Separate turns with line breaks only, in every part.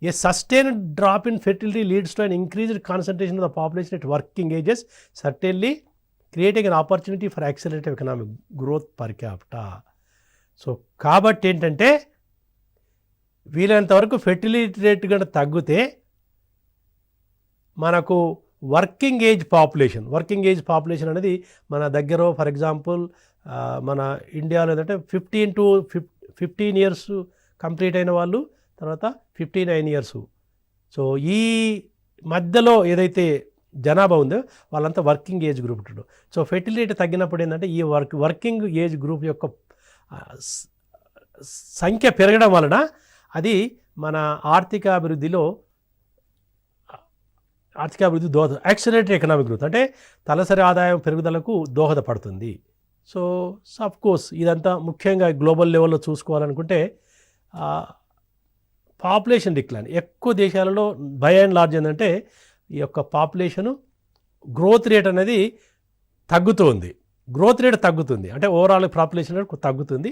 A sustained drop in fertility leads to an increased concentration of the population at working ages certainly creating an opportunity for accelerative economic growth per capita. So కాబట్టి ఏంటంటే వీలైనంతవరకు fertility rate కనుక తగ్గితే మనకు working age population అనేది మన దగ్గర for example మన ఇండియాలో ఏంటంటే 15 ఇయర్స్ కంప్లీట్ అయిన వాళ్ళు, తర్వాత 59 ఇయర్స్. సో ఈ మధ్యలో ఏదైతే జనాభా ఉందో వాళ్ళంతా వర్కింగ్ ఏజ్ గ్రూప్ ఉంటాడు. సో ఫెర్టిలిటీ తగ్గినప్పుడు ఏంటంటే ఈ వర్కింగ్ ఏజ్ గ్రూప్ యొక్క సంఖ్య పెరగడం వలన అది మన ఆర్థిక అభివృద్ధి యాక్సిలరేటెడ్ ఎకనామిక్ గ్రోత్ అంటే తలసరి ఆదాయం పెరుగుదలకు దోహదపడుతుంది. సో ఆఫ్ కోర్స్ ఇదంతా ముఖ్యంగా గ్లోబల్ లెవెల్లో చూసుకోవాలనుకుంటే పాపులేషన్ డిక్లైన్ ఎక్కువ దేశాలలో బై అండ్ లార్జ్ ఏంటంటే ఈ యొక్క పాపులేషను గ్రోత్ రేట్ అనేది తగ్గుతుంది అంటే ఓవరాల్ పాపులేషన్ రేట్ తగ్గుతుంది.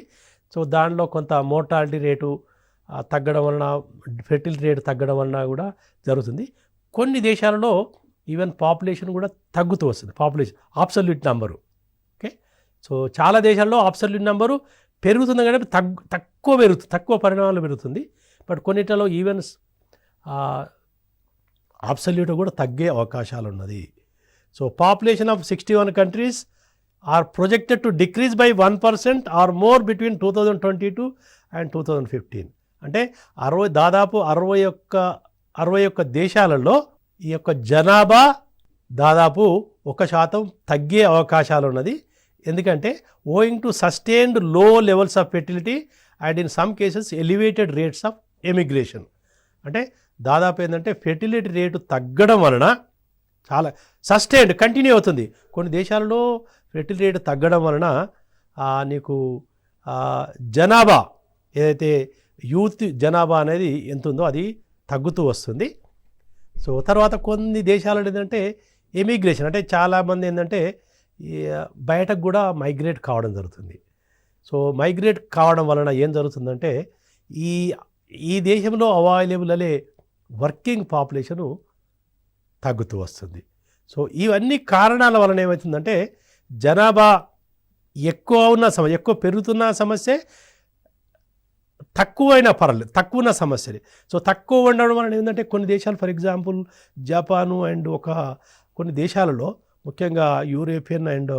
సో దానిలో కొంత మోర్టాలిటీ రేటు తగ్గడం వలన, ఫెర్టిలిటీ రేటు తగ్గడం వలన కూడా జరుగుతుంది. కొన్ని దేశాలలో ఈవెన్ పాపులేషన్ కూడా తగ్గుతూ వస్తుంది, population absolute number. Okay, so చాలా దేశాల్లో అబ్సల్యూట్ నెంబరు పెరుగుతుంది కానీ తక్కువ పరిణామాలు పెరుగుతుంది. బట్ కొన్నిటిలో ఈవెన్ అబ్సల్యూట్ కూడా తగ్గే అవకాశాలు ఉన్నది. So population of 61 countries are projected to decrease by 1% or more between 2022 and 2015. అంటే దాదాపు 61 దేశాలలో ఈ యొక్క జనాభా దాదాపు 1% తగ్గే అవకాశాలు ఉన్నది. ఎందుకంటే ఓయింగ్ టు సస్టైన్డ్ లో levels of fertility and in some cases elevated rates of emigration. అంటే దాదాపు ఏంటంటే ఫెర్టిలిటీ రేటు తగ్గడం వలన చాలా సస్టైన్డ్ కంటిన్యూ అవుతుంది. కొన్ని దేశాలలో ఫెర్టిలిటీ రేటు తగ్గడం వలన నీకు జనాభా ఏదైతే యూత్ జనాభా అనేది ఎంత ఉందో అది తగ్గుతూ వస్తుంది. సో తర్వాత కొన్ని దేశాలలో ఏంటంటే ఎమిగ్రేషన్ అంటే చాలామంది ఏంటంటే బయటకు కూడా మైగ్రేట్ కావడం జరుగుతుంది. సో మైగ్రేట్ కావడం వలన ఏం జరుగుతుందంటే ఈ దేశంలో అవైలబుల్ అయ్యే వర్కింగ్ పాపులేషను తగ్గుతూ వస్తుంది. సో ఇవన్నీ కారణాల వలన ఏమవుతుందంటే జనాభా ఎక్కువ పెరుగుతున్న సమస్య, తక్కువైనా పర్లేదు తక్కువ ఉన్న సమస్యని. సో తక్కువ ఉండడం వలన ఏంటంటే కొన్ని దేశాలు ఫర్ ఎగ్జాంపుల్ జపాను అండ్ కొన్ని దేశాలలో ముఖ్యంగా యూరోపియన్ అండ్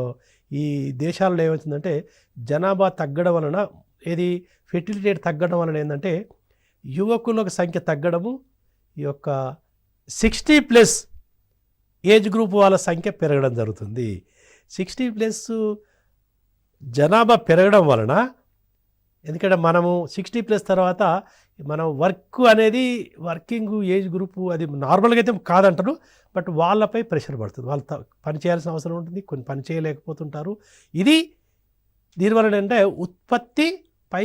ఈ దేశాలలో ఏమవుతుందంటే జనాభా తగ్గడం వలన ఫెర్టిలిటీ రేట్ తగ్గడం వలన ఏంటంటే యువకుల సంఖ్య తగ్గడము, ఈ యొక్క 60+ ఏజ్ గ్రూప్ వాళ్ళ సంఖ్య పెరగడం జరుగుతుంది. 60+ జనాభా పెరగడం వలన ఎందుకంటే మనము 60+ తర్వాత మనం వర్కింగ్ ఏజ్ గ్రూపు అది నార్మల్గా అయితే కాదంటారు. బట్ వాళ్ళపై ప్రెషర్ పడుతుంది, వాళ్ళు పని చేయాల్సిన అవసరం ఉంటుంది, కొన్ని పని చేయలేకపోతుంటారు. దీనివల్ల అంటే ఉత్పత్తిపై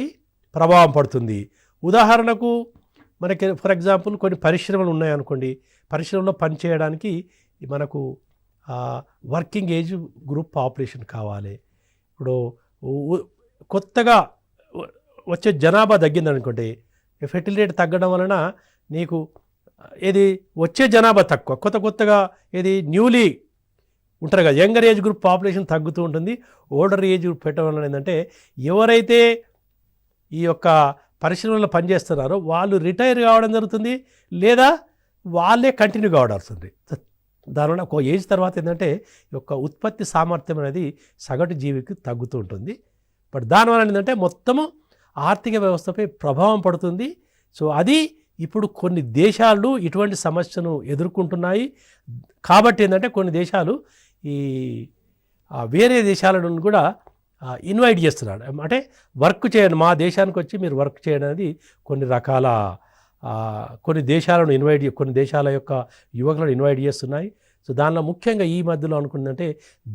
ప్రభావం పడుతుంది. ఉదాహరణకు మనకి ఫర్ ఎగ్జాంపుల్ కొన్ని పరిశ్రమలు ఉన్నాయనుకోండి, పరిశ్రమలో పనిచేయడానికి మనకు వర్కింగ్ ఏజ్ గ్రూప్ పాపులేషన్ కావాలి. ఇప్పుడు కొత్తగా వచ్చే జనాభా తగ్గిందనుకోండి, ఫెర్టిలిటీ రేట్ తగ్గడం వలన నీకు వచ్చే జనాభా తక్కువ, కొత్తగా న్యూలీ ఉంటారు కదా, యంగర్ ఏజ్ గ్రూప్ పాపులేషన్ తగ్గుతూ ఉంటుంది. ఓల్డర్ ఏజ్ గ్రూప్ పెట్టడం వలన ఏంటంటే ఎవరైతే ఈ యొక్క పరిశ్రమలో పనిచేస్తున్నారో వాళ్ళు రిటైర్ కావడం జరుగుతుంది, లేదా వాళ్ళే కంటిన్యూ కావడం జరుగుతుంది. దానివల్ల ఒక ఏజ్ తర్వాత ఏంటంటే ఈ యొక్క ఉత్పత్తి సామర్థ్యం అనేది సగటు జీవికి తగ్గుతూ ఉంటుంది. బట్ దానివల్ల ఏంటంటే మొత్తము ఆర్థిక వ్యవస్థపై ప్రభావం పడుతుంది. సో అది ఇప్పుడు కొన్ని దేశాలు ఇటువంటి సమస్యను ఎదుర్కొంటున్నాయి. కాబట్టి ఏంటంటే కొన్ని దేశాలు వేరే దేశాల నుండి కూడా ఇన్వైట్ చేస్తున్నాడు, అంటే వర్క్ చేయండి, మా దేశానికి వచ్చి మీరు వర్క్ చేయడం అనేది కొన్ని దేశాలను కొన్ని దేశాల యొక్క యువకులను ఇన్వైట్ చేస్తున్నాయి. సో దానిలో ముఖ్యంగా ఈ మధ్యలో అనుకుందంటే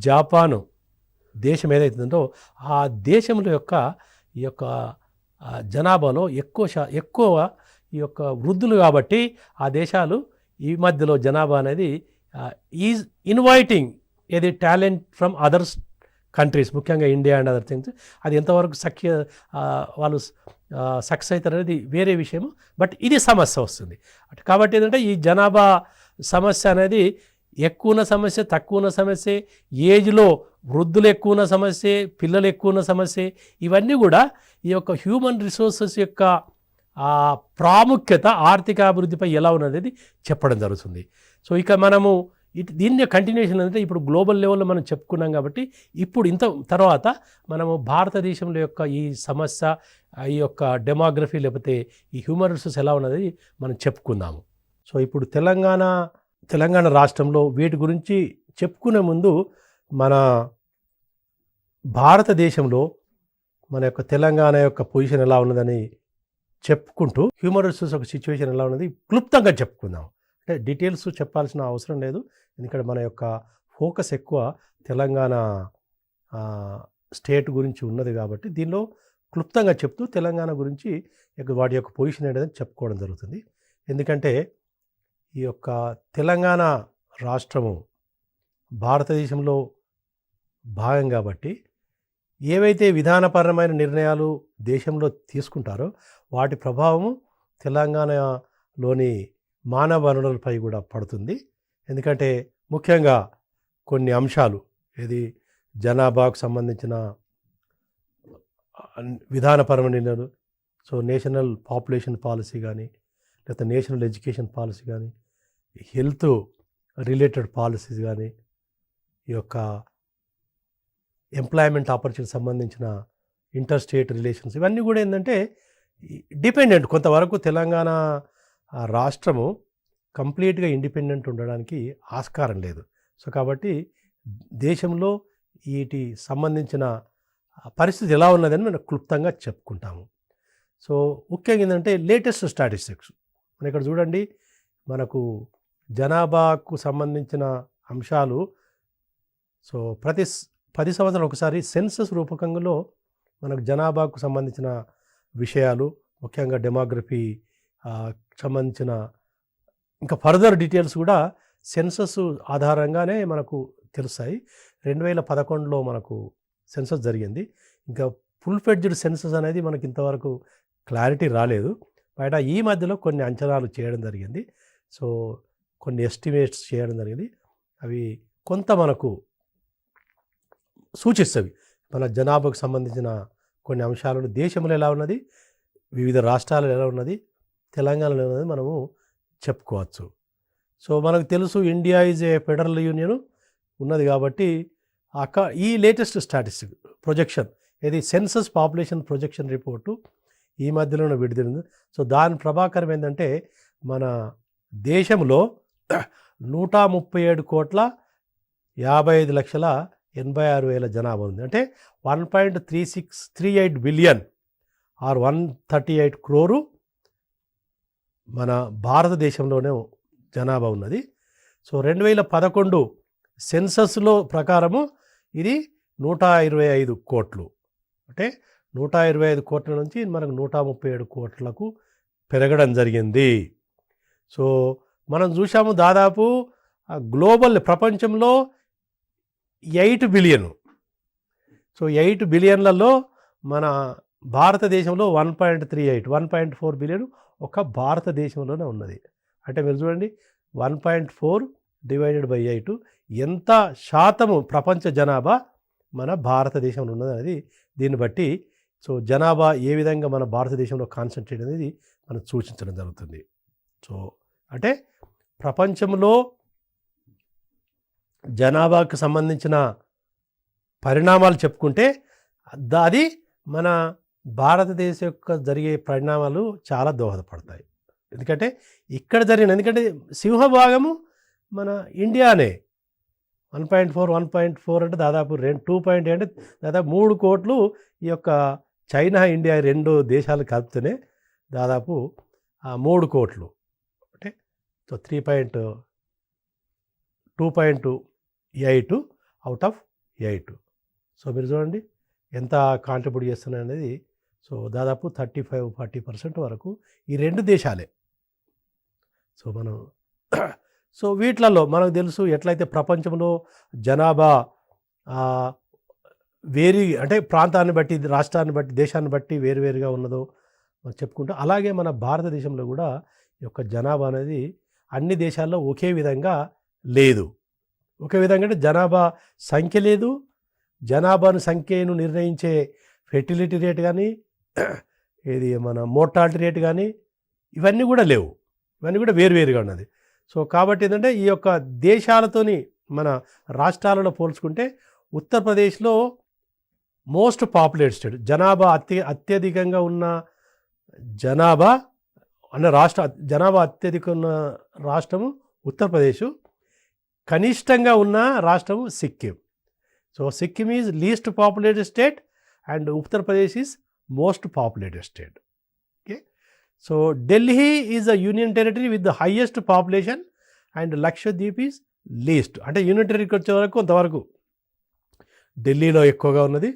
జపాను దేశం ఏదైతుందో ఆ దేశంలో ఈ యొక్క జనాభాలో ఎక్కువ ఈ యొక్క వృద్ధులు కాబట్టి ఆ దేశాలు ఈ మధ్యలో జనాభా అనేది is inviting talent from others countries, ముఖ్యంగా ఇండియా అండ్ అదర్ థింగ్స్. అది ఎంతవరకు వాళ్ళు సక్సెస్ అవుతారు అనేది వేరే విషయము. బట్ ఇది సమస్య వస్తుంది. కాబట్టి ఏంటంటే ఈ జనాభా సమస్య అనేది ఎక్కువ ఉన్న సమస్య, తక్కువ ఉన్న సమస్య, ఏజ్లో వృద్ధులు ఎక్కువ ఉన్న సమస్య, పిల్లలు ఎక్కువ ఉన్న సమస్య, ఇవన్నీ కూడా ఈ యొక్క హ్యూమన్ రిసోర్సెస్ యొక్క ప్రాముఖ్యత ఆర్థికాభివృద్ధిపై ఎలా ఉన్నది చెప్పడం జరుగుతుంది. సో ఇక మనము దీన్ని కంటిన్యూషన్ అంటే ఇప్పుడు గ్లోబల్ లెవెల్లో మనం చెప్పుకున్నాం కాబట్టి ఇప్పుడు ఇంత తర్వాత మనము భారతదేశంలో యొక్క ఈ సమస్య, ఈ యొక్క డెమోగ్రఫీ లేకపోతే ఈ హ్యూమన్ రిసోర్స్ ఎలా ఉన్నది మనం చెప్పుకుందాము. సో ఇప్పుడు తెలంగాణ రాష్ట్రంలో వీటి గురించి చెప్పుకునే ముందు మన భారతదేశంలో మన యొక్క తెలంగాణ యొక్క పొజిషన్ ఎలా ఉన్నదని చెప్పుకుంటూ హ్యూమన్ రిసోర్స్ ఒక సిచ్యువేషన్ ఎలా ఉన్నది క్లుప్తంగా చెప్పుకుందాం. అంటే డీటెయిల్స్ చెప్పాల్సిన అవసరం లేదు, ఎందుకంటే మన యొక్క ఫోకస్ ఎక్కువ తెలంగాణ స్టేట్ గురించి ఉన్నది కాబట్టి దీనిలో క్లుప్తంగా చెప్తూ తెలంగాణ గురించి వాటి యొక్క పొజిషన్ అనేది చెప్పుకోవడం జరుగుతుంది. ఎందుకంటే ఈ యొక్క తెలంగాణ రాష్ట్రము భారతదేశంలో భాగం కాబట్టి ఏవైతే విధానపరమైన నిర్ణయాలు దేశంలో తీసుకుంటారో వాటి ప్రభావము తెలంగాణలోని మానవ వనరులపై కూడా పడుతుంది. ఎందుకంటే ముఖ్యంగా కొన్ని అంశాలు, ఇది జనాభాకు సంబంధించిన విధానపరమైన నిర్ణయాలు, సో నేషనల్ పాపులేషన్ పాలసీ కానీ, లేకపోతే నేషనల్ ఎడ్యుకేషన్ పాలసీ కానీ, హెల్త్ రిలేటెడ్ పాలసీస్ కానీ, ఈ యొక్క ఎంప్లాయ్మెంట్ ఆపర్చునిటీ సంబంధించిన ఇంటర్ స్టేట్ రిలేషన్స్, ఇవన్నీ కూడా ఏంటంటే డిపెండెంట్. కొంతవరకు తెలంగాణ రాష్ట్రము కంప్లీట్గా ఇండిపెండెంట్ ఉండడానికి ఆస్కారం లేదు. సో కాబట్టి దేశంలో వీటి సంబంధించిన పరిస్థితి ఎలా ఉన్నదని మనం క్లుప్తంగా చెప్పుకుంటాము. సో ముఖ్యంగా ఏంటంటే లేటెస్ట్ స్టాటిస్టిక్స్ మన ఇక్కడ చూడండి, మనకు జనాభాకు సంబంధించిన అంశాలు. సో ప్రతి 10 సంవత్సరాలు ఒకసారి సెన్సస్ రూపకంలో మనకు జనాభాకు సంబంధించిన విషయాలు, ముఖ్యంగా డెమోగ్రఫీ సంబంధించిన ఇంకా ఫర్దర్ డీటెయిల్స్ కూడా సెన్సస్ ఆధారంగానే మనకు తెలుస్తాయి. 2011లో మనకు సెన్సస్ జరిగింది. ఇంకా ఫుల్ ఫ్లెడ్జ్డ్ సెన్సస్ అనేది మనకి ఇంతవరకు క్లారిటీ రాలేదు. బయట ఈ మధ్యలో కొన్ని అంచనాలు చేయడం జరిగింది. సో కొన్ని ఎస్టిమేట్స్ చేయడం జరిగింది. అవి కొంత మనకు సూచిస్తవి మన జనాభాకు సంబంధించిన కొన్ని అంశాలను, దేశంలో ఎలా ఉన్నది, వివిధ రాష్ట్రాలలో ఎలా ఉన్నది, తెలంగాణలో ఉన్నది మనము చెప్పుకోవచ్చు. సో మనకు తెలుసు India is a federal union ఉన్నది కాబట్టి ఈ లేటెస్ట్ స్టాటిస్టిక్ ప్రొజెక్షన్, ఇది సెన్సస్ పాపులేషన్ ప్రొజెక్షన్ రిపోర్టు ఈ మధ్యలోనే విడుదలైంది. సో దాని ప్రభాకరం ఏంటంటే మన దేశంలో 137,55,86,000 జనాభా ఉంది. అంటే 1.3638 బిలియన్ ఆర్ 138 crore మన భారతదేశంలోనే జనాభా ఉన్నది. సో 2011 సెన్సస్లో ప్రకారము ఇది 125 కోట్లు. అంటే 125 కోట్ల నుంచి మనకు 137 కోట్లకు పెరగడం జరిగింది. సో మనం చూసాము దాదాపు గ్లోబల్ ప్రపంచంలో 8 బిలియన్. సో 8 బిలియన్లలో మన భారతదేశంలో 1.38 1.4 బిలియన్ ఒక భారతదేశంలోనే ఉన్నది. అంటే మీరు చూడండి 1.4 డివైడెడ్ బై 8 ఎంత శాతము ప్రపంచ జనాభా మన భారతదేశంలో ఉన్నది అనేది దీన్ని బట్టి సో జనాభా ఏ విధంగా మన భారతదేశంలో కాన్సన్ట్రేట్ అనేది మనం సూచించడం జరుగుతుంది. సో అంటే ప్రపంచంలో జనాభాకు సంబంధించిన పరిణామాలు చెప్పుకుంటే అది మన భారతదేశం యొక్క జరిగే పరిణామాలు చాలా దోహదపడతాయి. ఎందుకంటే ఇక్కడ జరిగిన, ఎందుకంటే సింహభాగము మన ఇండియానే. 1.4 అంటే దాదాపు 2.8 అంటే దాదాపు 3 కోట్లు ఈ యొక్క చైనా ఇండియా 2 దేశాలు కలిపితేనే దాదాపు 3 కోట్లు. అంటే సో 2.8 అవుట్ ఆఫ్ 8. సో మీరు చూడండి ఎంత కాంట్రిబ్యూట్ చేస్తున్నాయి అనేది. సో దాదాపు 35-40% వరకు ఈ 2 దేశాలే. సో మనం సో వీటిలలో మనకు తెలుసు ఎట్లయితే ప్రపంచంలో జనాభా అంటే ప్రాంతాన్ని బట్టి, రాష్ట్రాన్ని బట్టి, దేశాన్ని బట్టి వేరువేరుగా ఉన్నదో మనం చెప్పుకుంటాం. అలాగే మన భారతదేశంలో కూడా ఈ యొక్క జనాభా అనేది అన్ని దేశాల్లో ఒకే విధంగా లేదు. ఒకే విధంగా అంటే జనాభా సంఖ్య లేదు, సంఖ్యను నిర్ణయించే ఫెర్టిలిటీ రేట్ కానీ, ఇది మన మోర్టాలిటీ రేట్ కానీ ఇవన్నీ కూడా లేవు. ఇవన్నీ కూడా వేరువేరుగా ఉన్నది. సో కాబట్టి ఏంటంటే ఈ యొక్క దేశాలతోని మన రాష్ట్రాలలో పోల్చుకుంటే ఉత్తరప్రదేశ్లో మోస్ట్ పాపులేటెడ్ స్టేట్, జనాభా అత్యధికంగా ఉన్న జనాభా అత్యధిక ఉన్న రాష్ట్రము ఉత్తరప్రదేశ్, కనిష్టంగా ఉన్న రాష్ట్రము Sikkim. So Sikkim is least populated state and Uttar Pradesh is most populated state. Okay, so Delhi is a union territory with the highest population and Lakshadweep is least. అంటే యూనియన్ టెరిటరీకి వచ్చే వరకు కొంతవరకు ఢిల్లీలో ఎక్కువగా ఉన్నది,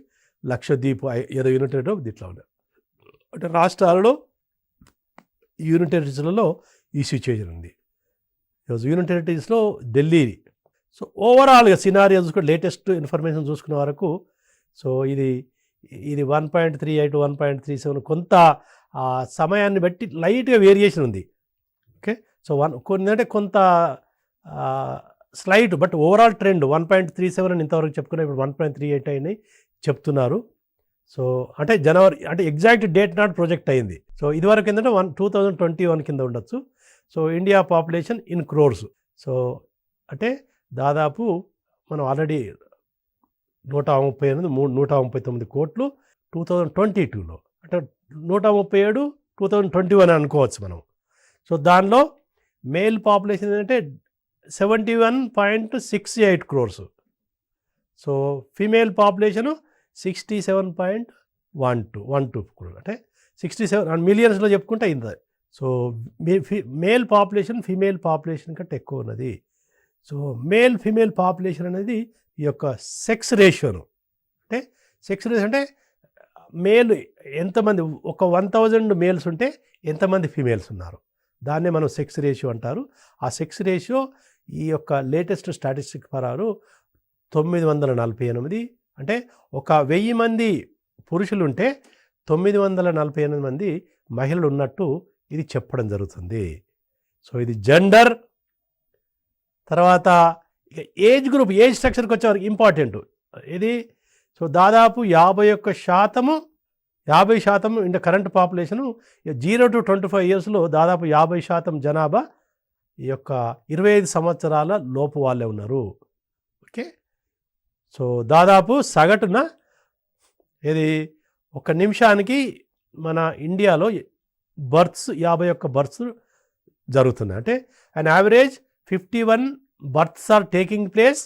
లక్షద్వీప్ ఏదో యూనియన్ టెరిటరీ ఇట్లా ఉన్నది. అంటే రాష్ట్రాలలో యూనియన్ టెరిటరీస్లలో ఈ సిచ్యువేషన్ ఉంది. యూనియన్ టెరిటరీస్లో ఢిల్లీ. సో ఓవరాల్గా సినారియో చూసుకుంటే లేటెస్ట్ ఇన్ఫర్మేషన్ చూసుకునే వరకు సో ఇది 1.38 1.37 కొంత సమయాన్ని బట్టి లైట్గా వేరియేషన్ ఉంది. ఓకే, సో కొన్ని అంటే కొంత స్లైట్, బట్ ఓవరాల్ ట్రెండ్ 1.37 అని ఇంతవరకు చెప్పుకున్నా, ఇప్పుడు 1.38 అయినాయి చెప్తున్నారు. సో అంటే జనవరి, అంటే ఎగ్జాక్ట్ డేట్ నాట్ ప్రొజెక్ట్ అయింది. సో ఇదివరకు ఏంటంటే 2021 కింద ఉండొచ్చు. So India population in crores. So అంటే దాదాపు మనం ఆల్రెడీ 139 కోట్లు 2022లో, అంటే 137 2021 అనుకోవచ్చు మనం. సో దానిలో మేల్ పాపులేషన్ ఏంటంటే 71.68 crores. So female population 67.12 crores, అంటే 67 మిలియన్స్లో చెప్పుకుంటే అయింది. So male population female population కంటే ఎక్కువ ఉన్నది. సో ఫీమేల్ పాపులేషన్ అనేది ఈ యొక్క సెక్స్ రేషియోను, అంటే సెక్స్ రేషియో అంటే మేల్ ఎంతమంది, ఒక 1000 మేల్స్ ఉంటే ఎంతమంది ఫీమేల్స్ ఉన్నారు, దాన్నే మనం సెక్స్ రేషియో అంటారు. ఆ సెక్స్ రేషియో ఈ యొక్క లేటెస్ట్ స్టాటిస్టిక్ ప్రకారం 948, అంటే ఒక 1000 మంది పురుషులుంటే 948 మంది మహిళలు ఉన్నట్టు ఇది చెప్పడం జరుగుతుంది. సో ఇది జెండర్. తర్వాత ఇక ఏజ్ గ్రూప్, ఏజ్ స్ట్రక్చర్కి వచ్చేవారికి ఇంపార్టెంట్ ఇది. సో దాదాపు 50% ఇంత కరెంట్ పాపులేషను 0 to 25 yearsలో దాదాపు 50% జనాభా ఈ యొక్క 25 సంవత్సరాల లోపు వాళ్ళే ఉన్నారు. ఓకే, సో దాదాపు సగటున ఇది ఒక నిమిషానికి మన ఇండియాలో 51 బర్త్స్ జరుగుతున్నాయి. అంటే and average 51 births are taking place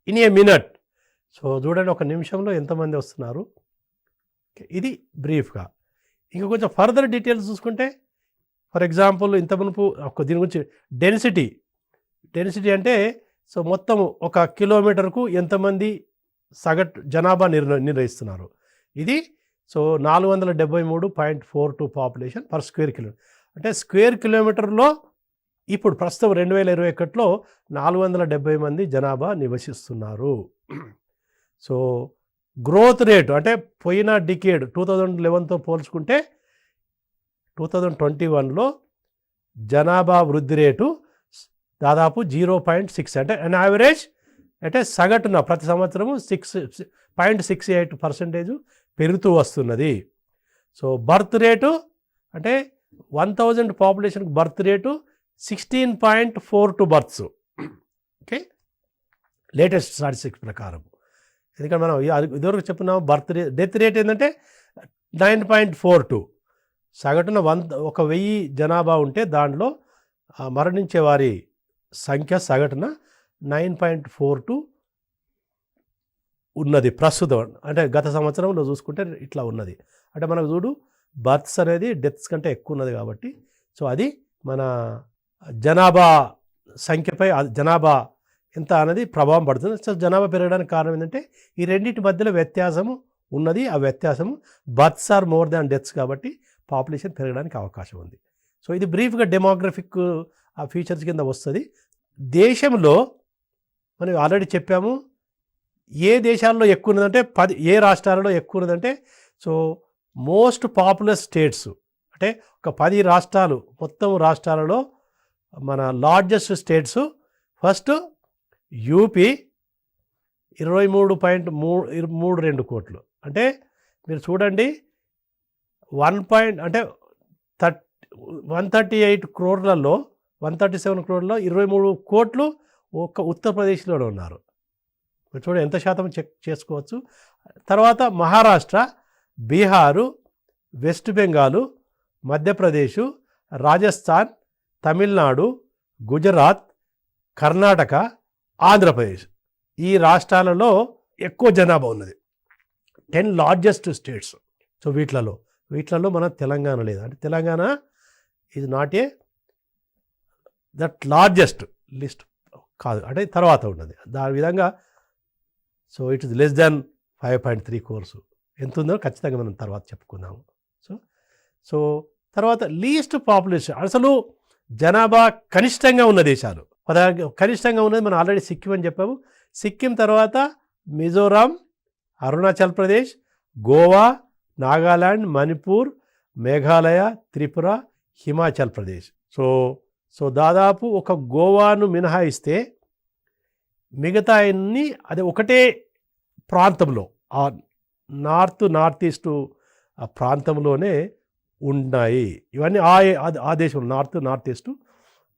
in a minute. So చూడండి, ఒక నిమిషంలో ఎంతమంది వస్తున్నారు. ఇది బ్రీఫ్గా. ఇంకా కొంచెం ఫర్దర్ డీటెయిల్స్ చూసుకుంటే, ఫర్ ఎగ్జాంపుల్ ఇంత మునుపు దీని గురించి డెన్సిటీ అంటే సో మొత్తం ఒక కిలోమీటర్కు ఎంతమంది సగటు జనాభా నిర్ణయిస్తున్నారు. ఇది so 473.42 population per square kilometre. అంటే స్క్వేర్ కిలోమీటర్లో ఇప్పుడు ప్రస్తుతం 2021లో 470 మంది జనాభా నివసిస్తున్నారు. సో గ్రోత్ రేటు అంటే పోయిన డికేడ్ 2011తో పోల్చుకుంటే 2021లో జనాభా వృద్ధి రేటు దాదాపు 0.6, అంటే అన్ యావరేజ్, అంటే సగటున ప్రతి సంవత్సరము 6.68% పెరుగుతూ వస్తున్నది. సో బర్త్ రేటు అంటే 1000 పాపులేషన్కి birth rate 16.42 births. Okay, latest statistics ప్రకారం. ఎందుకంటే మనం ఇదివరకు చెప్పున్నాం డెత్ రేట్ ఏంటంటే 9.42. సగటున 1000 జనాభా ఉంటే దాంట్లో మరణించే వారి సంఖ్య సగటున 9.42 ఉన్నది ప్రస్తుతం. అంటే గత సంవత్సరంలో చూసుకుంటే ఇట్లా ఉన్నది. అంటే మనకు చూడు, బర్త్స్ అనేది డెత్స్ కంటే ఎక్కువ ఉన్నది కాబట్టి సో అది మన జనాభా సంఖ్యపై జనాభా ఎంత అనేది ప్రభావం పడుతుంది. సో జనాభా పెరగడానికి కారణం ఏంటంటే ఈ రెండింటి మధ్యలో వ్యత్యాసము ఉన్నది. ఆ వ్యత్యాసము births are more than deaths కాబట్టి పాపులేషన్ పెరగడానికి అవకాశం ఉంది. సో ఇది బ్రీఫ్గా డెమోగ్రఫిక్ ఆ ఫీచర్స్ కింద వస్తుంది. దేశంలో మనం ఆల్రెడీ చెప్పాము, ఏ దేశాల్లో ఎక్కువ ఉన్నదంటే ఏ రాష్ట్రాలలో ఎక్కువ ఉన్నదంటే సో మోస్ట్ పాపులర్ స్టేట్స్ అంటే ఒక 10 రాష్ట్రాలు మొత్తం రాష్ట్రాలలో మన లార్జెస్ట్ స్టేట్స్ ఫస్ట్ యూపీ 23.32 కోట్లు. అంటే మీరు చూడండి 138 క్రోర్లలో 137 క్రోర్లలో 23 కోట్లు ఒక్క ఉత్తరప్రదేశ్లోనే ఉన్నారు. మీరు చూడండి ఎంత శాతం చెక్ చేసుకోవచ్చు. తర్వాత మహారాష్ట్ర, బీహారు, వెస్ట్ బెంగాలు, మధ్యప్రదేశ్, రాజస్థాన్, తమిళనాడు, గుజరాత్, కర్ణాటక, ఆంధ్రప్రదేశ్ ఈ రాష్ట్రాలలో ఎక్కువ జనాభా ఉన్నది. 10 లార్జెస్ట్ స్టేట్స్. సో వీటిలలో మన తెలంగాణ లేదు. అంటే Telangana is not a that largest list కాదు, అంటే తర్వాత ఉన్నది దాని విధంగా. So it is less than 5.3 crores. ఎంత ఉందో ఖచ్చితంగా మనం తర్వాత చెప్పుకుందాము. సో తర్వాత లీస్ట్ పాపులేషన్, అసలు జనాభా కనిష్టంగా ఉన్న దేశాలు కనిష్టంగా ఉన్నది మనం ఆల్రెడీ సిక్కిం అని చెప్పాము. సిక్కిం తర్వాత మిజోరాం, అరుణాచల్ ప్రదేశ్, గోవా, నాగాలాండ్, మణిపూర్, మేఘాలయ, త్రిపుర, హిమాచల్ ప్రదేశ్. సో దాదాపు ఒక గోవాను మినహాయిస్తే మిగతా అన్ని అది ఒకటే ప్రాంతంలో ఆ నార్త్ ఈస్ట్ ఆ ప్రాంతంలోనే ఉన్నాయి. ఇవన్నీ ఆ దేశం నార్త్ ఈస్ట్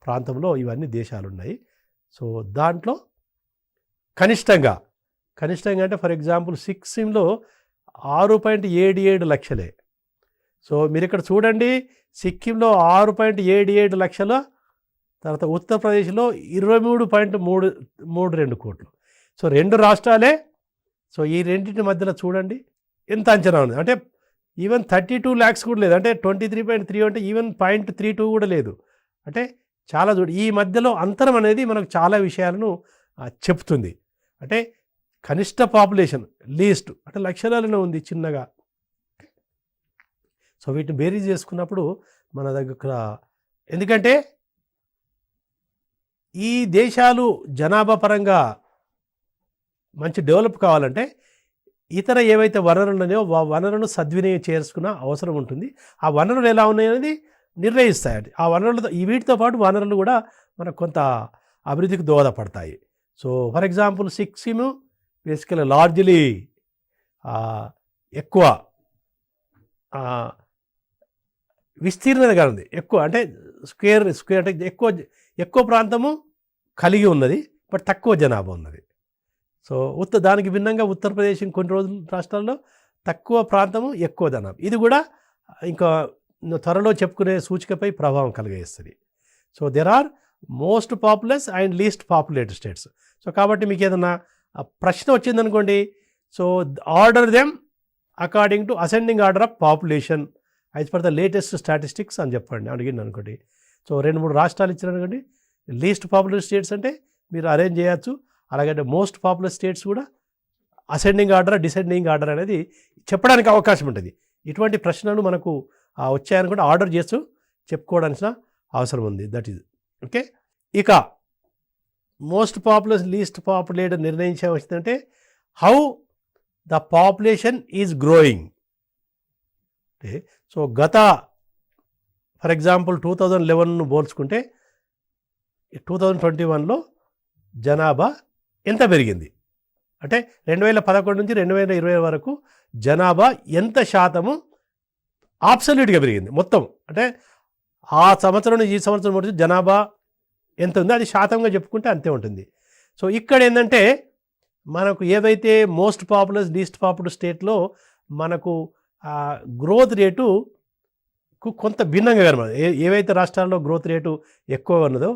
ప్రాంతంలో ఇవన్నీ దేశాలు ఉన్నాయి. సో దాంట్లో కనిష్టంగా అంటే ఫర్ ఎగ్జాంపుల్ సిక్కింలో 6.77 లక్షలే. సో మీరు ఇక్కడ చూడండి సిక్కింలో 6.77 లక్షల, తర్వాత ఉత్తరప్రదేశ్లో 23.32 కోట్లు. సో 2 రాష్ట్రాలే. సో ఈ రెండింటి మధ్యలో చూడండి ఎంత అంచనా ఉంది. అంటే ఈవెన్ 32 lakhs కూడా లేదు, అంటే 23.3 అంటే ఈవెన్ 0.32 కూడా లేదు. అంటే చాలా ఈ మధ్యలో అంతరం అనేది మనకు చాలా విషయాలను చెప్తుంది. అంటే కనిష్ట పాపులేషన్ లీస్ట్ అంటే లక్షలాలోనే ఉంది చిన్నగా. సో వీటిని బేరీజ్ చేసుకున్నప్పుడు మన దగ్గర ఎందుకంటే ఈ దేశాలు జనాభా పరంగా మంచి డెవలప్ కావాలంటే ఇతర ఏవైతే వనరులు ఉన్నాయో ఆ వనరులను సద్వినియోగం చేసుకున్న అవసరం ఉంటుంది. ఆ వనరులు ఎలా ఉన్నాయనేది నిర్ణయిస్తాయి. ఆ వనరులతో వీటితో పాటు వనరులు కూడా మనకు కొంత అభివృద్ధికి దోహదపడతాయి. So for example Sikkim basically largely ఎక్కువ విస్తీర్ణంగా ఉంది, ఎక్కువ అంటే స్క్వేర్ అంటే ఎక్కువ ప్రాంతము కలిగి ఉన్నది, బట్ తక్కువ జనాభా ఉన్నది. సో దానికి భిన్నంగా ఉత్తరప్రదేశ్ కొన్ని రోజుల రాష్ట్రాల్లో తక్కువ ప్రాంతము ఎక్కువ జనాభా. ఇది కూడా ఇంకా త్వరలో చెప్పుకునే సూచికపై ప్రభావం కలిగేస్తుంది. So there are most populous and least populated states. So కాబట్టి మీకు ఏదన్నా ప్రశ్న వచ్చిందనుకోండి, so order them according to ascending order of population as per the latest statistics అని చెప్పండి అడిగింది అనుకోండి. సో 2-3 రాష్ట్రాలు ఇచ్చారనుకోండి, లీస్ట్ పాపులర్ స్టేట్స్ అంటే మీరు అరేంజ్ చేయొచ్చు. అలాగే మోస్ట్ పాపులర్ స్టేట్స్ కూడా అసెండింగ్ ఆర్డర్ డిసెండింగ్ ఆర్డర్ అనేది చెప్పడానికి అవకాశం ఉంటుంది. ఇటువంటి ప్రశ్నలు మనకు వచ్చాయని కూడా ఆర్డర్ చేస్తూ చెప్పుకోవడానికి అవసరం ఉంది. That is okay. ఇక మోస్ట్ పాపులర్ లీస్ట్ పాపులేటెడ్ నిర్ణయించవచ్చిందంటే how the population is growing. అంటే సో ఫర్ ఎగ్జాంపుల్ 2011 పోల్చుకుంటే 2021లో జనాభా ఎంత పెరిగింది అంటే 2011 నుంచి 2020 వరకు జనాభా ఎంత శాతము అబ్సల్యూట్గా పెరిగింది మొత్తం. అంటే ఆ సంవత్సరం ఈ సంవత్సరం మధ్య జనాభా ఎంత ఉంది అది శాతంగా చెప్పుకుంటే అంతే ఉంటుంది. సో ఇక్కడ ఏంటంటే మనకు ఏవైతే మోస్ట్ పాపులర్ లీస్ట్ పాపులర్ స్టేట్లో మనకు గ్రోత్ రేటుకు కొంత భిన్నంగా కనబడదు. ఏవైతే రాష్ట్రాల్లో గ్రోత్ రేటు ఎక్కువగా ఉన్నదో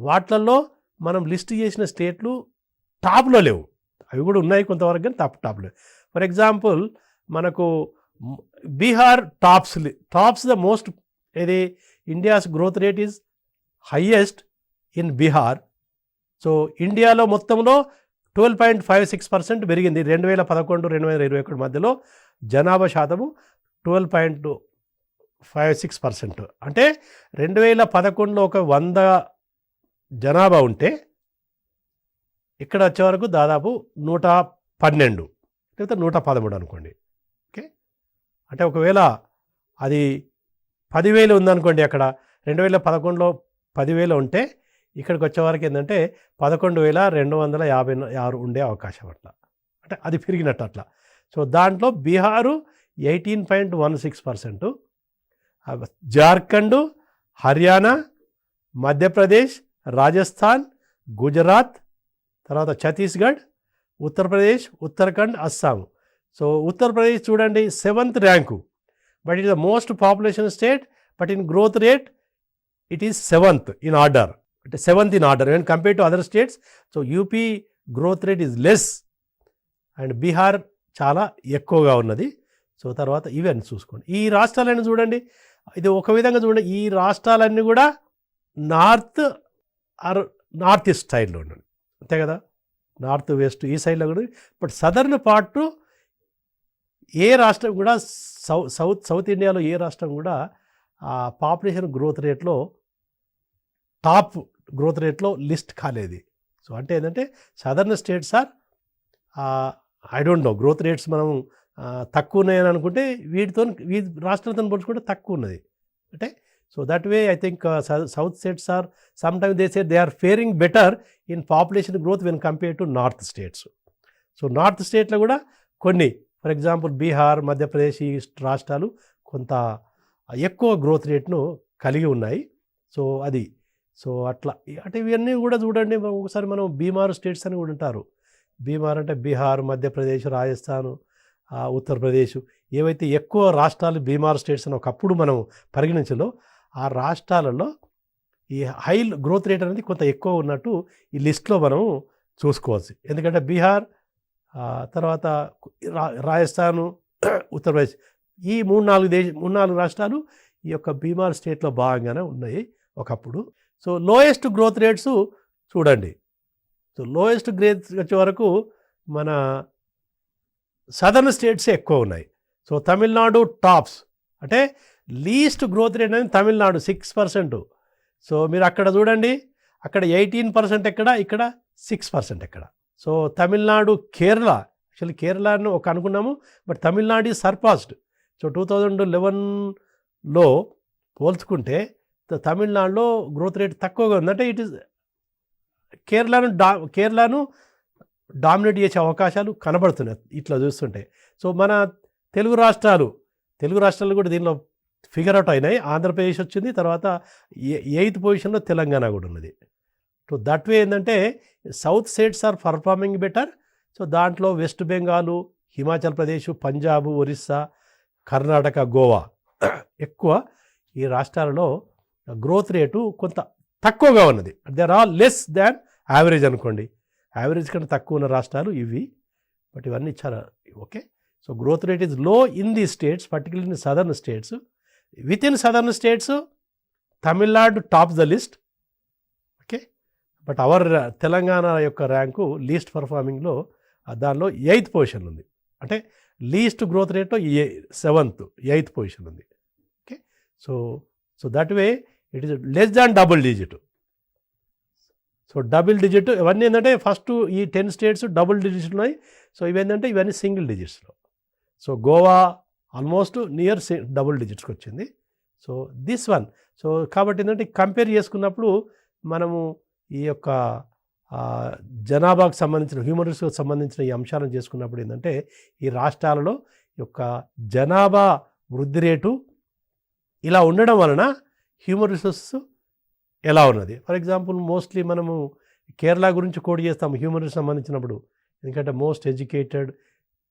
వాటిల్లో మనం లిస్ట్ చేసిన స్టేట్లు టాప్లో లేవు. అవి కూడా ఉన్నాయి కొంతవరకు కానీ టాప్లో. ఫర్ ఎగ్జాంపుల్ మనకు బీహార్ టాప్స్ ద మోస్ట్. ఇది India's growth rate is highest in Bihar. So ఇండియాలో మొత్తంలో 12.56% పెరిగింది 2011-2021 మధ్యలో. జనాభా శాతము 12.56%. అంటే 2011లో ఒక 100 జనాభా ఉంటే ఇక్కడ వచ్చే వరకు దాదాపు 12 లేకపోతే 113 అనుకోండి. ఓకే, అంటే ఒకవేళ అది 10,000 ఉందనుకోండి, అక్కడ 2011లో 10,000 ఉంటే ఇక్కడికి వచ్చేవారికి ఏంటంటే 11,256 ఉండే అవకాశం అట్లా, అంటే అది పెరిగినట్టు అట్లా. సో దాంట్లో బీహారు 18.16%, జార్ఖండ్, హర్యానా, మధ్యప్రదేశ్, రాజస్థాన్, గుజరాత్, తర్వాత ఛత్తీస్గఢ్, ఉత్తరప్రదేశ్, ఉత్తరాఖండ్, అస్సాం. సో ఉత్తరప్రదేశ్ చూడండి 7th rank, but it is the most population state, but in growth rate it is 7th in order, అంటే 7th in order when compare to other states. So UP growth rate is less and Bihar చాలా ఎక్కువగా ఉన్నది. So తర్వాత ఇవన్నీ చూసుకోండి. ఈ రాష్ట్రాలన్నీ చూడండి, ఇది ఒక విధంగా చూడండి, ఈ రాష్ట్రాలన్నీ కూడా నార్త్ ఈస్ట్ సైడ్లో ఉండండి, అంతే కదా, నార్త్ వెస్ట్ ఈ సైడ్లో కూడా. బట్ సదర్న్ పార్ట్ ఏ రాష్ట్రం కూడా సౌత్ ఇండియాలో ఏ రాష్ట్రం కూడా ఆ పాపులేషన్ గ్రోత్ రేట్లో టాప్ గ్రోత్ రేట్లో లిస్ట్ కాలేదు. సో అంటే ఏంటంటే southern states are I don't know growth rates మనం తక్కువ ఉన్నాయని అనుకుంటే వీటితో రాష్ట్రాలతో పోల్చుకుంటే తక్కువ ఉన్నది అంటే. So that way I think south states are some time they say they are faring better in population growth when compare to north states. So north స్టేట్లో కూడా కొన్ని, ఫర్ ఎగ్జాంపుల్ బీహార్, మధ్యప్రదేశ్ ఈ రాష్ట్రాలు కొంత ఎక్కువ గ్రోత్ రేట్ను కలిగి ఉన్నాయి. సో అది, సో అట్లా అంటే ఇవన్నీ కూడా చూడండి. ఒకసారి మనం బీమార్ స్టేట్స్ అని కూడా ఉంటారు. బీమార్ అంటే బీహార్, మధ్యప్రదేశ్, రాజస్థాన్, ఉత్తరప్రదేశ్, ఏవైతే ఎక్కువ రాష్ట్రాలు బీమార్ స్టేట్స్ అని ఒకప్పుడు మనం పరిగణించలో, ఆ రాష్ట్రాలలో ఈ హై గ్రోత్ రేట్ అనేది కొంత ఎక్కువ ఉన్నట్టు ఈ లిస్ట్లో మనం చూసుకోవచ్చు. ఎందుకంటే బీహార్ తర్వాత రాజస్థాన్, ఉత్తరప్రదేశ్ ఈ 3-4 రాష్ట్రాలు ఈ యొక్క బీమార్ స్టేట్లో భాగంగానే ఉన్నాయి ఒకప్పుడు. సో లోయెస్ట్ గ్రోత్ రేట్స్ చూడండి. సో లోయెస్ట్ గ్రోత్ వచ్చే వరకు మన సదర్న్ స్టేట్సే ఎక్కువ ఉన్నాయి. సో తమిళనాడు టాప్స్, అంటే లీస్ట్ గ్రోత్ రేట్ అనేది తమిళనాడు 6%. సో మీరు అక్కడ చూడండి, అక్కడ 18% ఎక్కడ, ఇక్కడ 6% ఎక్కడ. సో తమిళనాడు, కేరళ, యాక్చువల్లీ కేరళను ఒక అనుకున్నాము, but Tamil Nadu is surpassed. So 2011లో పోల్చుకుంటే తమిళనాడులో గ్రోత్ రేట్ తక్కువగా ఉంది. అంటే ఇట్ ఈస్ కేరళను డామినేట్ చేసే అవకాశాలు కనబడుతున్నాయి ఇట్లా చూస్తుంటే. సో మన తెలుగు రాష్ట్రాలు కూడా దీనిలో ఫిగర్ అవుట్ అయినాయి. ఆంధ్రప్రదేశ్ వచ్చింది, తర్వాత 8th పొజిషన్లో తెలంగాణ కూడా ఉన్నది. సో దట్ వే ఏంటంటే south states are performing better. So దాంట్లో వెస్ట్ బెంగాల్, హిమాచల్ ప్రదేశ్, పంజాబ్, ఒరిస్సా, కర్ణాటక, గోవా ఎక్కువ ఈ రాష్ట్రాలలో గ్రోత్ రేటు కొంత తక్కువగా ఉన్నది. They are all less than average అనుకోండి. యావరేజ్ కంటే తక్కువ ఉన్న రాష్ట్రాలు ఇవి, బట్ ఇవన్నీ చాలా okay. So growth rate is low in the states, particularly in southern states. With in southern states Tamil Nadu top the list, okay. But our Telangana యొక్క rank least పర్ఫార్మింగ్లో దానిలో 8th పొజిషన్ ఉంది. అంటే లీస్ట్ గ్రోత్ రేట్లో 7th 8th పొజిషన్ ఉంది, okay. So that way it is less than double digit. So double digit ఇవన్నీ ఏంటంటే first ఈ 10 states double digits ఉన్నాయి. సో ఇవేంటంటే ఇవన్నీ సింగిల్ డిజిట్స్లో. So Goa almost near double డిజిట్స్కి వచ్చింది. సో దిస్ వన్, సో కాబట్టి ఏంటంటే కంపేర్ చేసుకున్నప్పుడు మనము ఈ యొక్క జనాభాకు సంబంధించిన హ్యూమన్ రిసోర్స్కి సంబంధించిన ఈ అంశాలను చేసుకున్నప్పుడు ఏంటంటే ఈ రాష్ట్రాలలో యొక్క జనాభా వృద్ధి రేటు ఇలా ఉండడం వలన హ్యూమన్ రిసోర్సెస్ ఎలా ఉన్నది. ఫర్ ఎగ్జాంపుల్ మోస్ట్లీ మనము కేరళ గురించి కోడ్ చేస్తాము హ్యూమన్ రిసోర్స్ సంబంధించినప్పుడు, ఎందుకంటే మోస్ట్ ఎడ్యుకేటెడ్,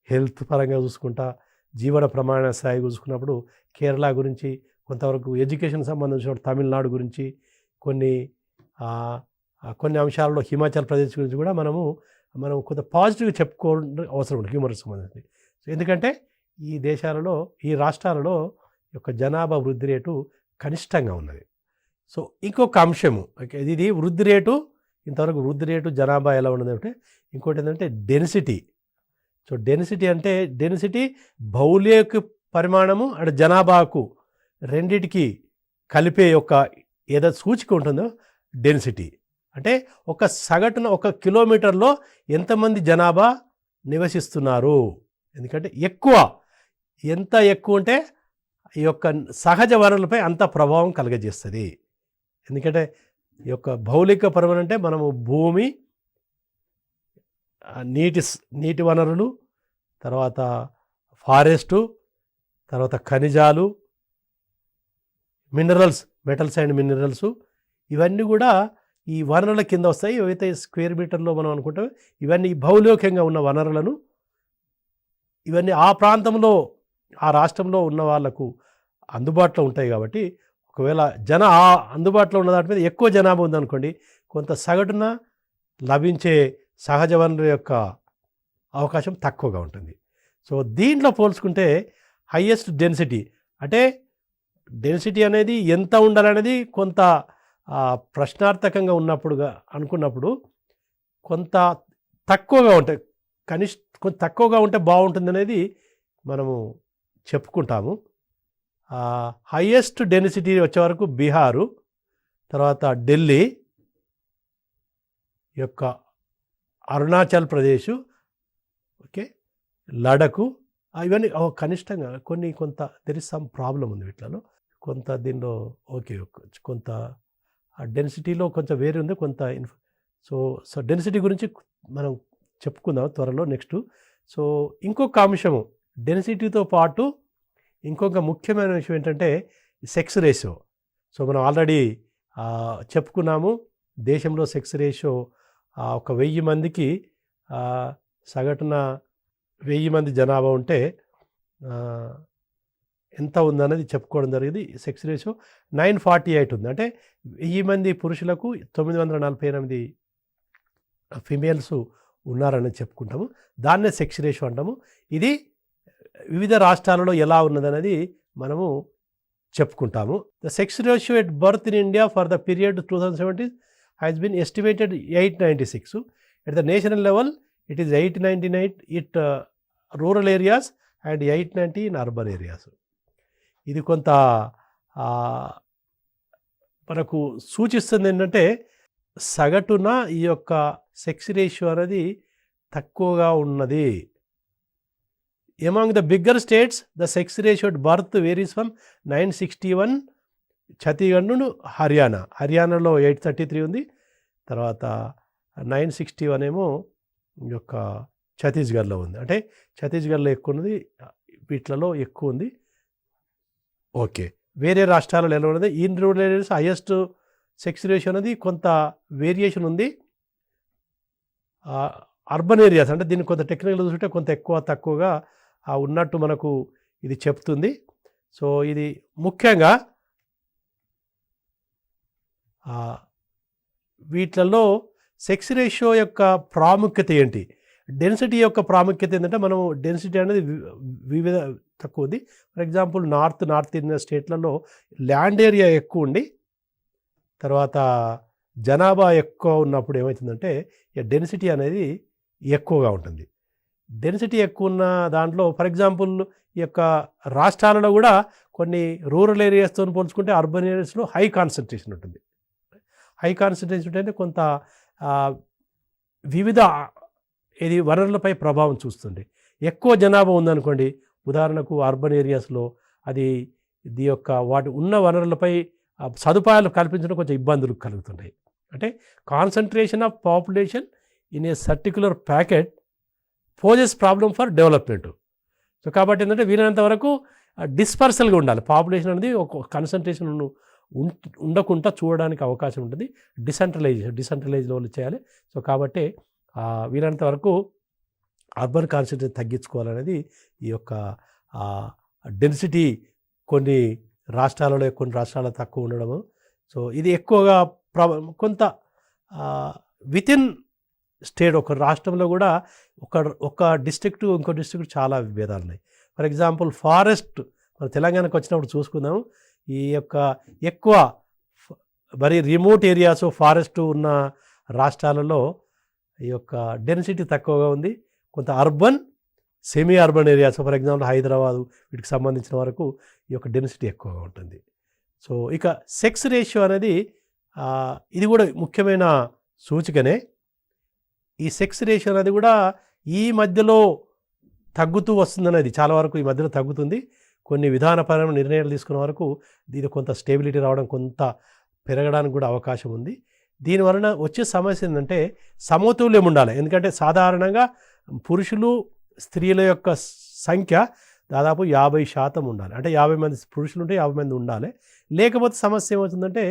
హెల్త్ పరంగా చూసుకుంటా, జీవన ప్రమాణ స్థాయి చూసుకున్నప్పుడు కేరళ గురించి కొంతవరకు, ఎడ్యుకేషన్ సంబంధించిన తమిళనాడు గురించి, కొన్ని అంశాలలో హిమాచల్ ప్రదేశ్ గురించి కూడా మనం కొంత పాజిటివ్గా చెప్పుకోవడం అవసరం ఉంది హ్యూమన్ రిసోర్స్ సంబంధించి. సో ఎందుకంటే ఈ రాష్ట్రాలలో యొక్క జనాభా వృద్ధి రేటు కనిష్టంగా ఉన్నది. సో ఇంకొక అంశము, ఇది వృద్ధి రేటు, ఇంతవరకు వృద్ధి రేటు జనాభా ఎలా ఉన్నది అంటే, ఇంకోటి ఏంటంటే డెన్సిటీ. సో డెన్సిటీ భౌగోళిక పరిమాణము అండ్ జనాభాకు రెండిటికి కలిపే యొక్క ఏదో సూచిక ఉంటుందో డెన్సిటీ. అంటే ఒక సగటున 1 కిలోమీటర్లో ఎంతమంది జనాభా నివసిస్తున్నారు. ఎందుకంటే ఎంత ఎక్కువ ఉంటే ఈ యొక్క సహజ వనరులపై అంత ప్రభావం కలుగజేస్తుంది. ఎందుకంటే ఈ యొక్క భౌతిక పరమలు అంటే మనము భూమి, నీటి వనరులు, తర్వాత ఫారెస్టు, తర్వాత ఖనిజాలు, మినరల్స్, మెటల్స్ అండ్ మినరల్స్, ఇవన్నీ కూడా ఈ వనరుల కింద వస్తాయి. ఏవైతే స్క్వేర్ మీటర్లో మనం అనుకుంటాం ఇవన్నీ భౌగోళికంగా ఉన్న వనరులను, ఇవన్నీ ఆ ప్రాంతంలో ఆ రాష్ట్రంలో ఉన్న వాళ్ళకు అందుబాటులో ఉంటాయి. కాబట్టి ఒకవేళ అందుబాటులో ఉన్న దాని మీద ఎక్కువ జనాభా ఉందనుకోండి, కొంత సగటున లభించే సహజ వనరుల యొక్క అవకాశం తక్కువగా ఉంటుంది. సో దీంట్లో పోల్చుకుంటే హైయెస్ట్ డెన్సిటీ అంటే డెన్సిటీ అనేది ఎంత ఉండాలనేది కొంత ప్రశ్నార్థకంగా అనుకున్నప్పుడు కొంత తక్కువగా ఉంటాయి, కొంత తక్కువగా ఉంటే బాగుంటుంది అనేది మనము చెప్పుకుంటాము. హైయెస్ట్ డెన్సిటీ వచ్చే వరకు బీహారు, తర్వాత ఢిల్లీ, యొక్క అరుణాచల్ ప్రదేశ్, ఓకే, లడఖ్, ఇవన్నీ కనిష్టంగా కొంత దెర్ ఇస్ సమ్ ప్రాబ్లం ఉంది వీటిలో. కొంత దీనిలో ఓకే కొంత డెన్సిటీలో కొంచెం వేరే ఉంది కొంత. సో డెన్సిటీ గురించి మనం చెప్పుకుందాం త్వరలో నెక్స్ట్. సో ఇంకొక అంశము డెన్సిటీతో పాటు ఇంకొక ముఖ్యమైన విషయం ఏంటంటే సెక్స్ రేషియో. సో మనం ఆల్రెడీ చెప్పుకున్నాము, దేశంలో సెక్స్ రేషియో ఒక 1000 మందికి సగటున 1000 మంది జనాభా ఉంటే ఎంత ఉందన్నది చెప్పుకోవడం జరిగింది. సెక్స్ రేషియో 948 ఉంది. అంటే 1000 మంది పురుషులకు 948 ఫిమేల్స్ ఉన్నారని చెప్పుకుంటాము. దాన్నే సెక్స్ రేషియో అంటాము. ఇది వివిధ రాష్ట్రాలలో ఎలా ఉన్నదనేది మనము చెప్పుకుంటాము. The sex ratio at birth in India for the period 2017 has been estimated 896. At the national level it is 898 it rural areas and 890 in urban areas. ఇది కొంత మనకు సూచిస్తుంది ఏంటంటే సగటున ఈ యొక్క సెక్స్ రేషియో అనేది తక్కువగా ఉన్నది. Among the bigger states the sex ratio at birth varies from 961 Chhattisgarh, హర్యానాలో 833 ఉంది. తర్వాత 961 ఏమో ఈ యొక్క ఛత్తీస్గఢ్లో ఉంది. అంటే ఛత్తీస్గఢ్లో ఎక్కువ ఉన్నది, వీటిలలో ఎక్కువ ఉంది. ఓకే, వేరే రాష్ట్రాలలో ఎలా ఉన్నది? In rural areas highest sex ratio అనేది కొంత వేరియేషన్ ఉంది. అర్బన్ ఏరియాస్ అంటే దీన్ని కొంత టెక్నికల్ చూసుకుంటే కొంత ఎక్కువ తక్కువగా ఉన్నట్టు మనకు ఇది చెప్తుంది. సో ఇది ముఖ్యంగా వీటిలలో సెక్స్ రేషియో యొక్క ప్రాముఖ్యత ఏంటి, డెన్సిటీ యొక్క ప్రాముఖ్యత ఏంటంటే మనం డెన్సిటీ అనేది వివిధ తక్కువ ఉంది. ఫర్ ఎగ్జాంపుల్ నార్త్ ఇండియన్ స్టేట్లలో ల్యాండ్ ఏరియా ఎక్కువ ఉండి తర్వాత జనాభా ఎక్కువ ఉన్నప్పుడు ఏమవుతుందంటే డెన్సిటీ అనేది ఎక్కువగా ఉంటుంది. డెన్సిటీ ఎక్కువ ఉన్న దాంట్లో ఫర్ ఎగ్జాంపుల్ ఈ యొక్క రాష్ట్రాలలో కూడా కొన్ని రూరల్ ఏరియాస్తో పోల్చుకుంటే అర్బన్ ఏరియాస్లో హై కాన్సన్ట్రేషన్ ఉంటుంది. హై కాన్సన్ట్రేషన్ అంటే కొంత వివిధ వనరులపై ప్రభావం చూస్తుంది. ఎక్కువ జనాభా ఉందనుకోండి, ఉదాహరణకు అర్బన్ ఏరియాస్లో ఇది యొక్క వాటి ఉన్న వనరులపై సదుపాయాలు కల్పించడం కొంచెం ఇబ్బందులు కలుగుతుంటాయి. అంటే concentration of population in a particular pocket poses problem for development. So కాబట్టి ఏంటంటే వీలైనంత వరకు డిస్పర్సల్గా ఉండాలి. పాపులేషన్ అనేది ఒక కాన్సన్ట్రేషన్ ఉండకుండా చూడడానికి అవకాశం ఉంటుంది. డిసెంట్రలైజ్ లెవెల్ చేయాలి. సో కాబట్టి వీలైనంత వరకు అర్బన్ కాన్సన్ట్రేషన్ తగ్గించుకోవాలనేది ఈ యొక్క డెన్సిటీ కొన్ని రాష్ట్రాలలో తక్కువ ఉండడము. సో ఇది ఎక్కువగా కొంత వితిన్ స్టేట్ ఒక రాష్ట్రంలో కూడా ఒక డిస్ట్రిక్ట్ ఇంకో డిస్ట్రిక్ట్ చాలా విభేదాలు ఉన్నాయి. ఫర్ ఎగ్జాంపుల్ ఫారెస్ట్ మన తెలంగాణకు వచ్చినప్పుడు చూసుకుందాము. ఈ యొక్క ఎక్కువ మరి రిమోట్ ఏరియాస్ ఫారెస్ట్ ఉన్న రాష్ట్రాలలో ఈ యొక్క డెన్సిటీ తక్కువగా ఉంది. కొంత urban semi urban areas for example Hyderabad వీటికి సంబంధించిన వరకు ఈ యొక్క డెన్సిటీ ఎక్కువగా ఉంటుంది. సో ఇక సెక్స్ రేషియో అనేది ఇది కూడా ముఖ్యమైన సూచికనే. ఈ సెక్స్ రేషియో అనేది కూడా ఈ మధ్యలో తగ్గుతూ వస్తుందనేది చాలా వరకు ఈ మధ్యలో తగ్గుతుంది. కొన్ని విధానపరమైన నిర్ణయాలు తీసుకున్న వరకు దీని కొంత స్టేబిలిటీ రావడం, కొంత పెరగడానికి కూడా అవకాశం ఉంది. దీనివలన వచ్చే సమస్య ఏంటంటే సమతుల్యం ఉండాలి. ఎందుకంటే సాధారణంగా పురుషులు స్త్రీల యొక్క సంఖ్య దాదాపు 50% ఉండాలి. అంటే 50 మంది పురుషులు ఉంటే 50 మంది ఉండాలి. లేకపోతే సమస్య ఏమవుతుందంటే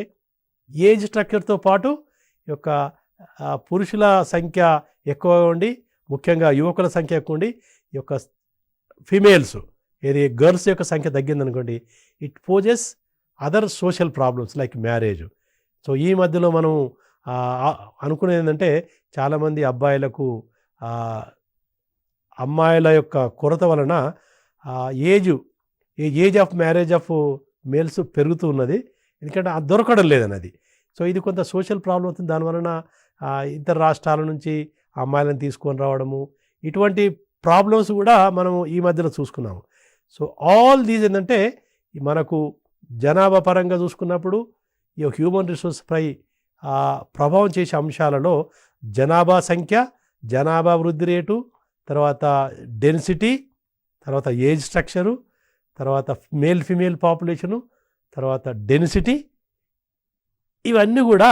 ఏజ్ స్ట్రక్చర్తో పాటు ఈ యొక్క పురుషుల సంఖ్య ఎక్కువగా ఉండి, ముఖ్యంగా యువకుల సంఖ్య ఎక్కువ ఉండి, ఈ యొక్క ఫీమేల్స్ గర్ల్స్ యొక్క సంఖ్య తగ్గిందనుకోండి, it poses other social problems like marriage. So ఈ మధ్యలో మనం అనుకునేది ఏంటంటే చాలామంది అబ్బాయిలకు అమ్మాయిల యొక్క కొరత వలన age of marriage of males పెరుగుతూ ఉన్నది. ఎందుకంటే అది దొరకడం లేదన్నది. సో ఇది కొంత సోషల్ ప్రాబ్లం అవుతుంది. దానివలన ఇతర రాష్ట్రాల నుంచి అమ్మాయిలను తీసుకొని రావడము, ఇటువంటి ప్రాబ్లమ్స్ కూడా మనము ఈ మధ్యలో చూసుకున్నాము. సో ఆల్ దీస్ ఏంటంటే మనకు జనాభా పరంగా చూసుకున్నప్పుడు ఈ హ్యూమన్ రిసోర్స్ పై ప్రభావం చేసే అంశాలలో జనాభా సంఖ్య, జనాభా వృద్ధి రేటు, తర్వాత డెన్సిటీ, తర్వాత ఏజ్ స్ట్రక్చరు, తర్వాత మేల్ ఫిమేల్ పాపులేషను, తర్వాత డెన్సిటీ, ఇవన్నీ కూడా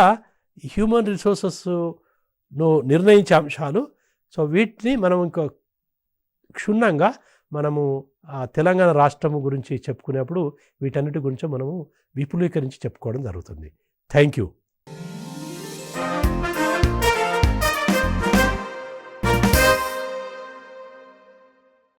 హ్యూమన్ రిసోర్సెస్ను నిర్ణయించే అంశాలు. సో వీటిని మనం ఇంకా క్షుణ్ణంగా మనము తెలంగాణ రాష్ట్రం గురించి చెప్పుకునేప్పుడు వీటన్నిటి గురించి మనము విపులీకరించి చెప్పుకోవడం జరుగుతుంది. Thank you.